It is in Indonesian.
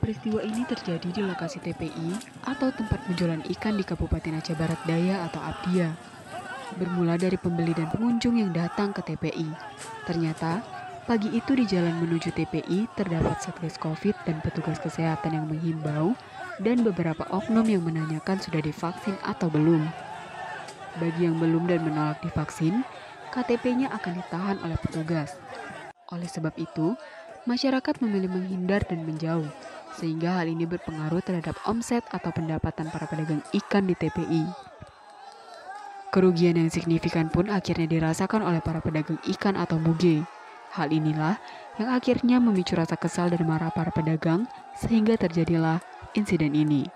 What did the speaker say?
Peristiwa ini terjadi di lokasi TPI atau tempat penjualan ikan di Kabupaten Aceh Barat Daya atau Abdia. Bermula dari pembeli dan pengunjung yang datang ke TPI. Ternyata, pagi itu di jalan menuju TPI terdapat Satgas Covid dan petugas kesehatan yang menghimbau dan beberapa oknum yang menanyakan sudah divaksin atau belum. Bagi yang belum dan menolak divaksin, KTP-nya akan ditahan oleh petugas. Oleh sebab itu, masyarakat memilih menghindar dan menjauh, sehingga hal ini berpengaruh terhadap omset atau pendapatan para pedagang ikan di TPI. Kerugian yang signifikan pun akhirnya dirasakan oleh para pedagang ikan atau muge. Hal inilah yang akhirnya memicu rasa kesal dan marah para pedagang, sehingga terjadilah insiden ini.